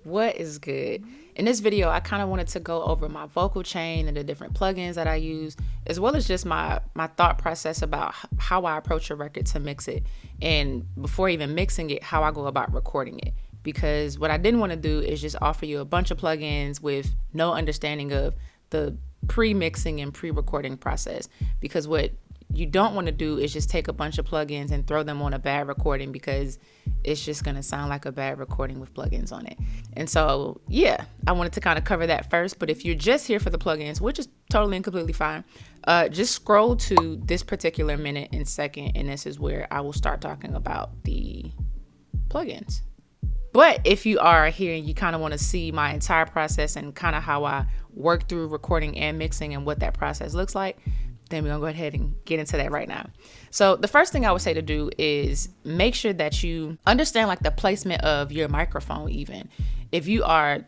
What is good? In this video, I kind of wanted to go over my vocal chain and the different plugins that I use, as well as just my thought process about how I approach a record to mix it. And before even mixing it, how I go about recording it. Because what I didn't want to do is just offer you a bunch of plugins with no understanding of the pre-mixing and pre-recording process. Because what you don't want to do is just take a bunch of plugins and throw them on a bad recording, because it's just going to sound like a bad recording with plugins on it. And so, yeah, I wanted to kind of cover that first. But if you're just here for the plugins, which is totally and completely fine, just scroll to this particular minute and second, and this is where I will start talking about the plugins. But if you are here and you kind of want to see my entire process and kind of how I work through recording and mixing and what that process looks like, then we're gonna go ahead and get into that right now. So the first thing I would say to do is make sure that you understand like the placement of your microphone. Even if you are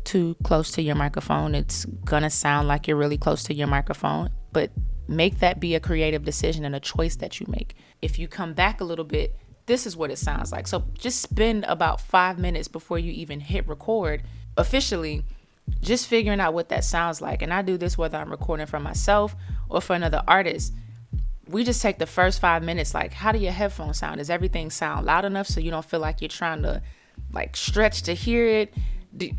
too close to your microphone, it's gonna sound like you're really close to your microphone, but make that be a creative decision and a choice that you make. If you come back a little bit, this is what it sounds like. So just spend about 5 minutes before you even hit record officially, just figuring out what that sounds like. And I do this whether I'm recording for myself or for another artist. We just take the first 5 minutes, like, how do your headphones sound? Does everything sound loud enough so you don't feel like you're trying to like stretch to hear it?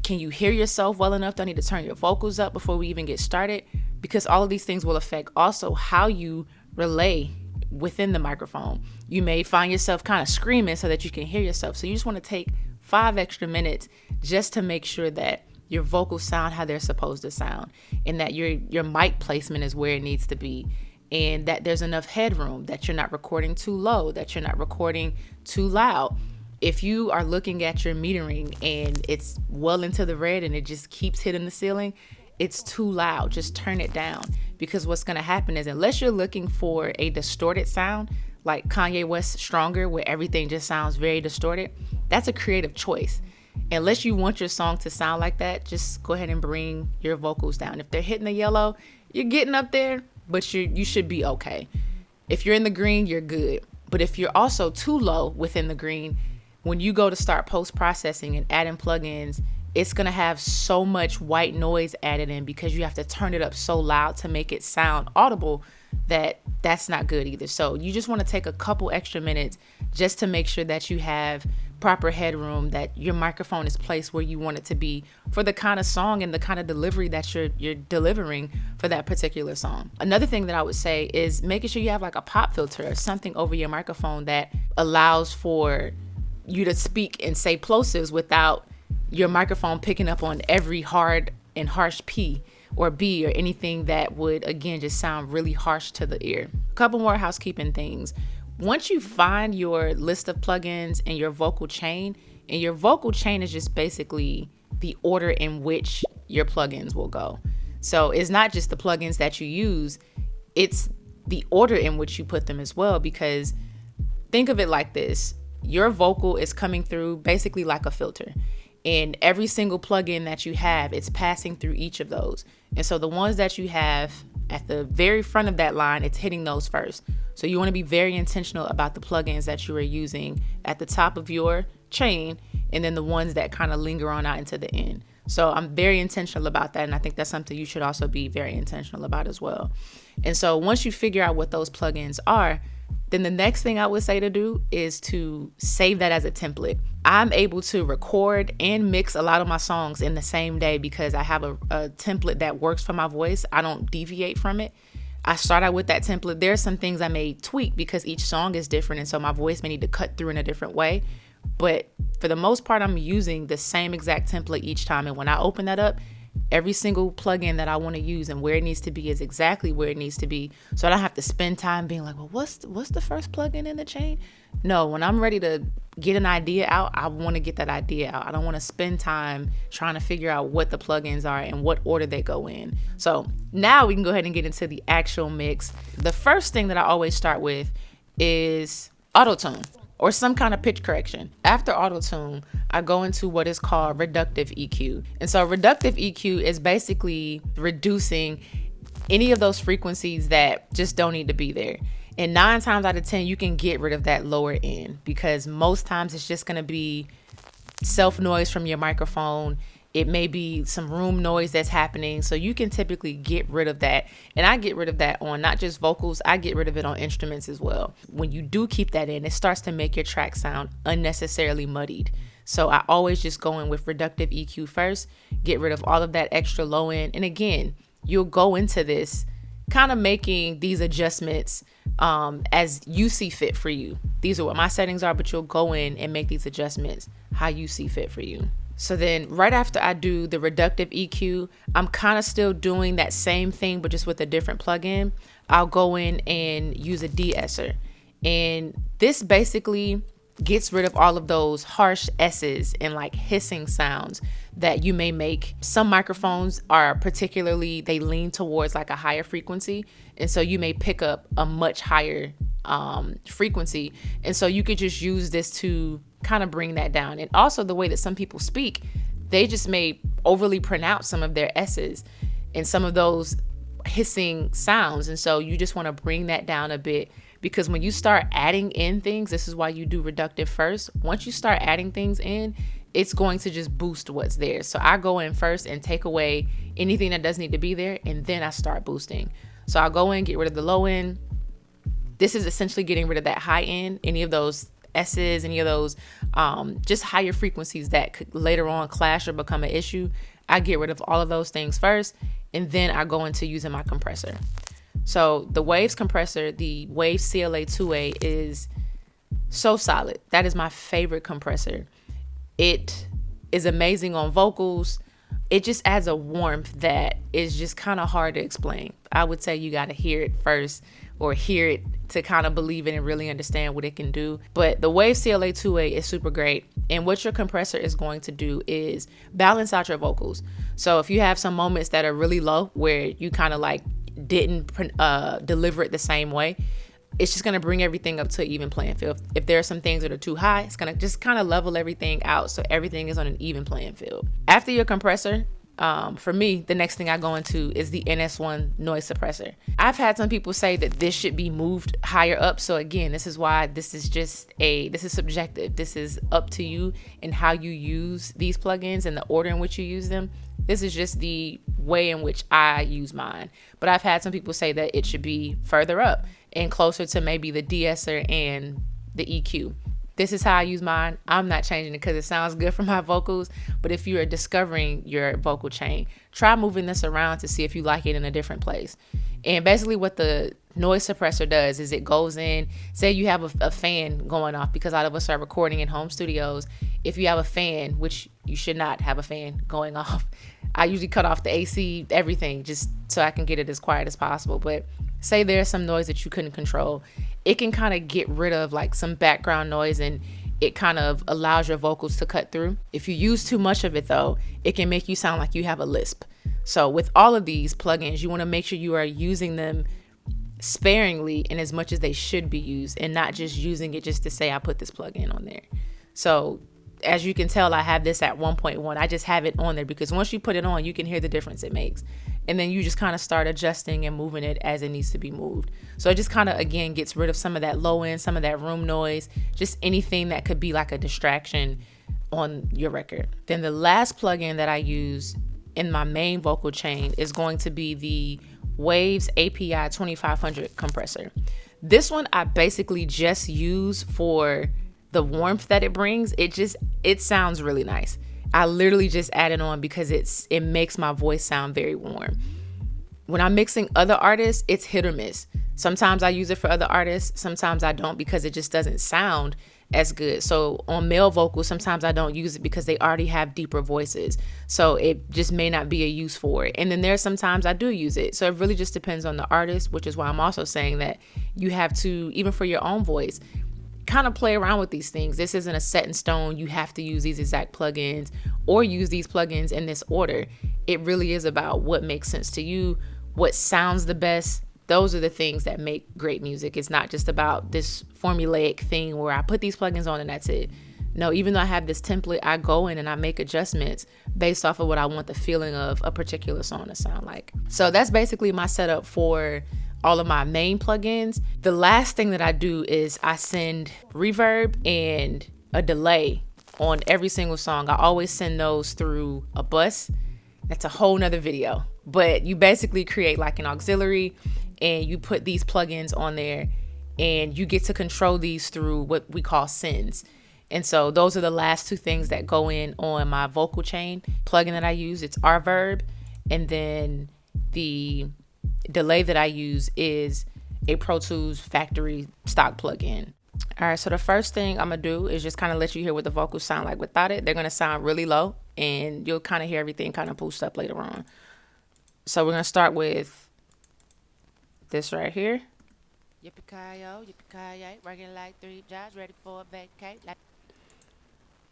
Can you hear yourself well enough? Do I need to turn your vocals up before we even get started? Because all of these things will affect also how you relay within the microphone. You may find yourself kind of screaming so that you can hear yourself. So you just want to take 5 extra minutes just to make sure that your vocals sound how they're supposed to sound, and that your mic placement is where it needs to be, and that there's enough headroom, that you're not recording too low, that you're not recording too loud. If you are looking at your metering and it's well into the red and it just keeps hitting the ceiling, it's too loud. Just turn it down, because what's going to happen is, unless you're looking for a distorted sound like Kanye West Stronger, where everything just sounds very distorted, that's a creative choice. Unless you want your song to sound like that, just go ahead and bring your vocals down. If they're hitting the yellow, you're getting up there, but you should be okay. If you're in the green, you're good. But if you're also too low within the green, when you go to start post-processing and adding plugins, it's going to have so much white noise added in, because you have to turn it up so loud to make it sound audible, that's not good either. So you just want to take a couple extra minutes just to make sure that you have proper headroom, that your microphone is placed where you want it to be for the kind of song and the kind of delivery that you're delivering for that particular song. Another thing that I would say is making sure you have like a pop filter or something over your microphone that allows for you to speak and say plosives without your microphone picking up on every hard and harsh P or B or anything that would, again, just sound really harsh to the ear. A couple more housekeeping things. Once you find your list of plugins and your vocal chain, and your vocal chain is just basically the order in which your plugins will go. So it's not just the plugins that you use, it's the order in which you put them as well, because think of it like this. Your vocal is coming through basically like a filter. And every single plugin that you have, it's passing through each of those. And so the ones that you have at the very front of that line, it's hitting those first. So you want to be very intentional about the plugins that you are using at the top of your chain, and then the ones that kind of linger on out into the end. So I'm very intentional about that, and I think that's something you should also be very intentional about as well. And so once you figure out what those plugins are, then the next thing I would say to do is to save that as a template. I'm able to record and mix a lot of my songs in the same day because I have a template that works for my voice. I don't deviate from it. I start out with that template. There are some things I may tweak because each song is different, and so my voice may need to cut through in a different way. But for the most part, I'm using the same exact template each time. And when I open that up, every single plugin that I want to use and where it needs to be is exactly where it needs to be. So I don't have to spend time being like, well, what's the first plugin in the chain? No, when I'm ready to get an idea out, I want to get that idea out. I don't want to spend time trying to figure out what the plugins are and what order they go in. So now we can go ahead and get into the actual mix. The first thing that I always start with is auto-tune or some kind of pitch correction. After auto-tune, I go into what is called reductive EQ. And so reductive EQ is basically reducing any of those frequencies that just don't need to be there. And 9 times out of 10, you can get rid of that lower end because most times it's just going to be self noise from your microphone. It may be some room noise that's happening. So you can typically get rid of that. And I get rid of that on not just vocals, I get rid of it on instruments as well. When you do keep that in, it starts to make your track sound unnecessarily muddied. So I always just go in with reductive EQ first, get rid of all of that extra low end. And again, you'll go into this kind of making these adjustments as you see fit for you. These are what my settings are, but you'll go in and make these adjustments how you see fit for you. So then right after I do the reductive EQ, I'm kind of still doing that same thing, but just with a different plugin. I'll go in and use a De-Esser. And this basically gets rid of all of those harsh S's and like hissing sounds that you may make. Some microphones are particularly, they lean towards like a higher frequency. And so you may pick up a much higher frequency. And so you could just use this to kind of bring that down. And also the way that some people speak, they just may overly pronounce some of their S's and some of those hissing sounds. And so you just want to bring that down a bit, because when you start adding in things, this is why you do reductive first. Once you start adding things in, it's going to just boost what's there. So I go in first and take away anything that doesn't need to be there, and then I start boosting. So I'll go in, get rid of the low end. This is essentially getting rid of that high end, any of those S's, any of those just higher frequencies that could later on clash or become an issue. I get rid of all of those things first, and then I go into using my compressor. So the Waves compressor, the Waves CLA-2A, is so solid. That is my favorite compressor. It is amazing on vocals. It just adds a warmth that is just kind of hard to explain. I would say you got to hear it first, or hear it to kind of believe it and really understand what it can do. But the Waves CLA-2A is super great. And what your compressor is going to do is balance out your vocals. So if you have some moments that are really low where you kind of like didn't deliver it the same way, it's just going to bring everything up to an even playing field. If there are some things that are too high, it's going to just kind of level everything out so everything is on an even playing field. After your compressor, for me, the next thing I go into is the NS1 Noise Suppressor. I've had some people say that this should be moved higher up. So again, this is why this is subjective. This is up to you and how you use these plugins and the order in which you use them. This is just the way in which I use mine. But I've had some people say that it should be further up and closer to maybe the De-Esser and the EQ. This is how I use mine. I'm not changing it because it sounds good for my vocals. But if you are discovering your vocal chain, try moving this around to see if you like it in a different place. And basically what the noise suppressor does is it goes in, say you have a fan going off, because a lot of us are recording in home studios. If you have a fan, which you should not have a fan going off, I usually cut off the AC, everything, just so I can get it as quiet as possible. But say there's some noise that you couldn't control, it can kind of get rid of like some background noise, and it kind of allows your vocals to cut through. If you use too much of it though, it can make you sound like you have a lisp. So with all of these plugins, you want to make sure you are using them sparingly and as much as they should be used, and not just using it just to say I put this plugin on there. So as you can tell, I have this at 1.1. I just have it on there because once you put it on, you can hear the difference it makes. And then you just kind of start adjusting and moving it as it needs to be moved. So it just kind of, again, gets rid of some of that low end, some of that room noise, just anything that could be like a distraction on your record. Then the last plugin that I use in my main vocal chain is going to be the Waves API 2500 compressor. This one I basically just use for the warmth that it brings. It sounds really nice. I literally just add it on because it makes my voice sound very warm. When I'm mixing other artists, it's hit or miss. Sometimes I use it for other artists, sometimes I don't, because it just doesn't sound as good. So on male vocals, sometimes I don't use it because they already have deeper voices. So it just may not be a use for it. And then there's sometimes I do use it. So it really just depends on the artist, which is why I'm also saying that you have to, even for your own voice, kind of play around with these things. This isn't a set in stone. You have to use these exact plugins or use these plugins in this order. It really is about what makes sense to you, what sounds the best. Those are the things that make great music. It's not just about this formulaic thing where I put these plugins on and that's it. No, even though I have this template, I go in and I make adjustments based off of what I want the feeling of a particular song to sound like. So that's basically my setup for all of my main plugins. The last thing that I do is I send reverb and a delay on every single song. I always send those through a bus. That's a whole nother video. But you basically create like an auxiliary and you put these plugins on there and you get to control these through what we call sends. And so those are the last two things that go in on my vocal chain plugin that I use. It's Reverb, and then the delay that I use is a Pro Tools factory stock plugin. All right, so the first thing I'm gonna do is just kind of let you hear what the vocals sound like without it. They're gonna sound really low, and you'll kind of hear everything kind of boost up later on. So we're gonna start with this right here. Yippee-ki-yo, yippee-ki-yay, working like 3 jobs, ready for a vacate.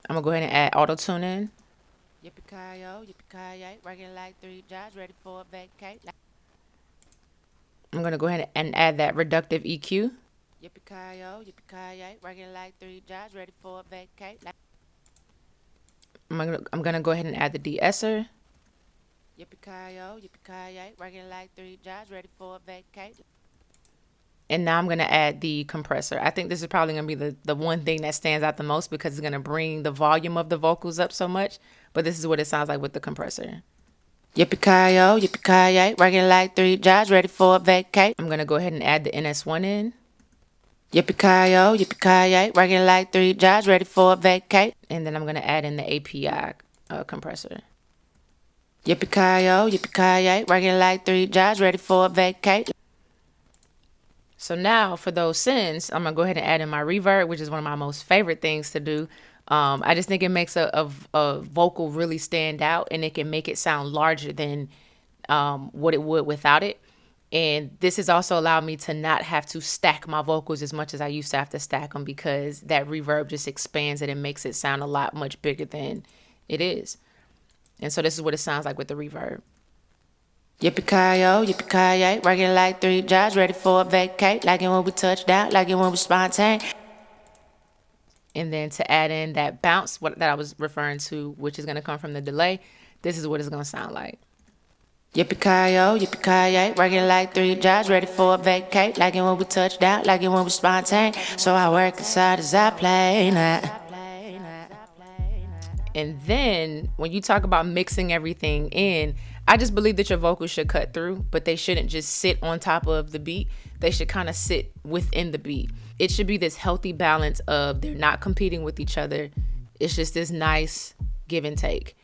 I'm gonna go ahead and add auto tune in. Yippee-ki-yo, yippee-ki-yay, working like 3 jobs, ready for a vacate. I'm gonna go ahead and add that reductive EQ. Yippee-ki-yo, yippee-ki-yay, working like 3 jobs, ready for a vacate. I'm gonna go ahead and add the De-Esser. Yippee-ki-yo, yippee-ki-yay, working like 3 jobs, ready for a vacate. And now I'm gonna add the compressor. I think this is probably gonna be the one thing that stands out the most because it's gonna bring the volume of the vocals up so much. But this is what it sounds like with the compressor. Yippee-ki-yo, yippee-ki-yay, working like 3 jobs, ready for a vacate. I'm gonna go ahead and add the NS1 in. Yippee-ki-yo, yippee-ki-yay, working like 3 jobs, ready for a vacate. And then I'm gonna add in the API compressor. Yippee-ki-yo, yippee-ki-yay, working like 3 jobs, ready for a vacate. So now for those sends, I'm gonna go ahead and add in my reverb, which is one of my most favorite things to do. I just think it makes a vocal really stand out, and it can make it sound larger than what it would without it. And this has also allowed me to not have to stack my vocals as much as I used to have to stack them, because that reverb just expands it and makes it sound a lot much bigger than it is. And so this is what it sounds like with the reverb. Yippee-ki-yo, yippee-ki-yay, working like 3 jobs, ready for a vacate. Like it when we touched out, like it when we spontaneous. And then to add in that bounce, that I was referring to, which is going to come from the delay, this is what it's going to sound like. Yippee-ki-yo, yippee-ki-yay, working like 3 jobs, ready for a vacate. Like it when we touched out, like it when we spontaneous. So I work as hard as I play now. And then when you talk about mixing everything in, I just believe that your vocals should cut through, but they shouldn't just sit on top of the beat. They should kind of sit within the beat. It should be this healthy balance of they're not competing with each other. It's just this nice give and take.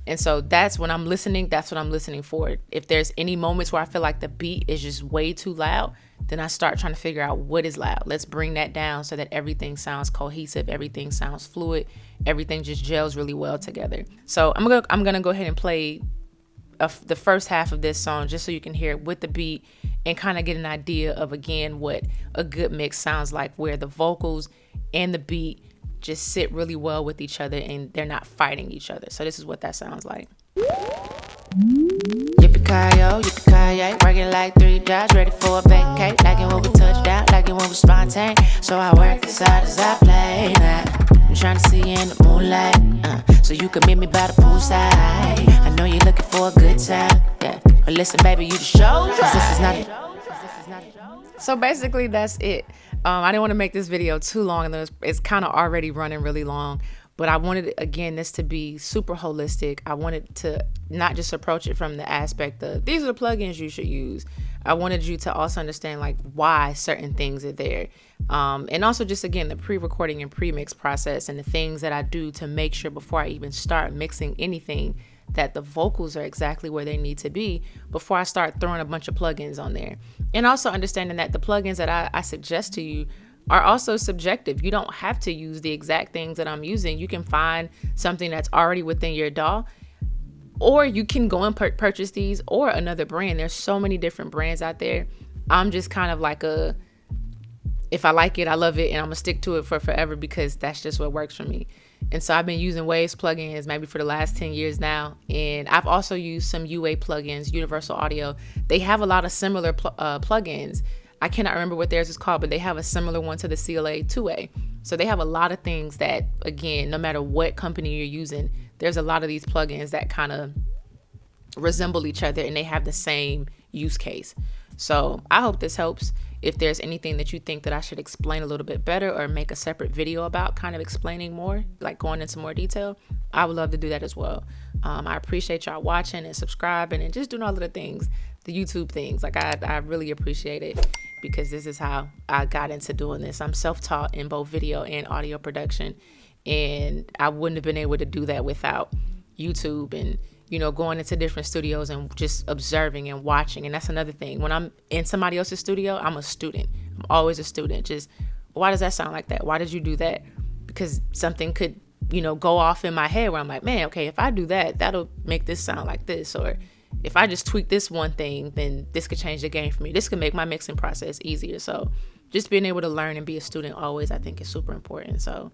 And so that's when I'm listening, that's what I'm listening for. If there's any moments where I feel like the beat is just way too loud, then I start trying to figure out what is loud. Let's bring that down so that everything sounds cohesive, everything sounds fluid, everything just gels really well together. So I'm gonna go ahead and play the first half of this song just so you can hear it with the beat and kind of get an idea of, again, what a good mix sounds like, where the vocals and the beat just sit really well with each other and they're not fighting each other. So this is what that sounds like. Yippee-ki-yo, yippee-ki-yay, working like 3 jobs, ready for a vacate. Like it when we touched out, like it when we spontaneous. So I work as hard as I play now. I'm trying to see you in the moonlight, so you can meet me by the poolside. I know you're looking for a good time, yeah. But listen, baby, you the show. This is not a... So basically, that's it. I didn't want to make this video too long, and it's kind of already running really long. But I wanted, again, this to be super holistic. I wanted to not just approach it from the aspect of these are the plugins you should use. I wanted you to also understand like why certain things are there. And also just, again, the pre-recording and pre-mix process and the things that I do to make sure before I even start mixing anything that the vocals are exactly where they need to be before I start throwing a bunch of plugins on there. And also understanding that the plugins that I suggest to you are also subjective. You don't have to use the exact things that I'm using. You can find something that's already within your DAW, or you can go and purchase these or another brand. There's so many different brands out there. I'm just kind of like if I like it, I love it, and I'm gonna stick to it for forever because that's just what works for me. And so I've been using Waves plugins maybe for the last 10 years now. And I've also used some UA plugins, Universal Audio. They have a lot of similar plugins. I cannot remember what theirs is called, but they have a similar one to the CLA-2A. So they have a lot of things that, again, no matter what company you're using, there's a lot of these plugins that kind of resemble each other and they have the same use case. So I hope this helps. If there's anything that you think that I should explain a little bit better or make a separate video about, kind of explaining more, like going into more detail, I would love to do that as well. I appreciate y'all watching and subscribing and just doing all of the things, the YouTube things. Like I really appreciate it, because this is how I got into doing this. I'm self-taught in both video and audio production, and I wouldn't have been able to do that without YouTube and, you know, going into different studios and just observing and watching. And that's another thing. When I'm in somebody else's studio, I'm a student. I'm always a student. Just, why does that sound like that? Why did you do that? Because something could, you know, go off in my head where I'm like, man, okay, if I do that, that'll make this sound like this. Or if I just tweak this one thing, then this could change the game for me. This could make my mixing process easier. So just being able to learn and be a student always, I think, is super important. So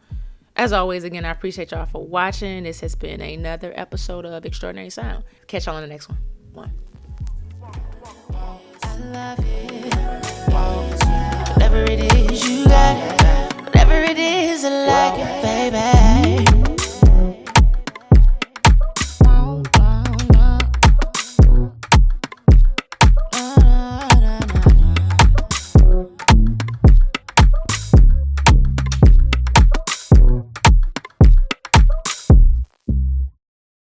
as always, again, I appreciate y'all for watching. This has been another episode of Extraordinary Sound. Catch y'all on the next one. I love it. Whatever it is, you got it. Whatever it is, I like it, baby.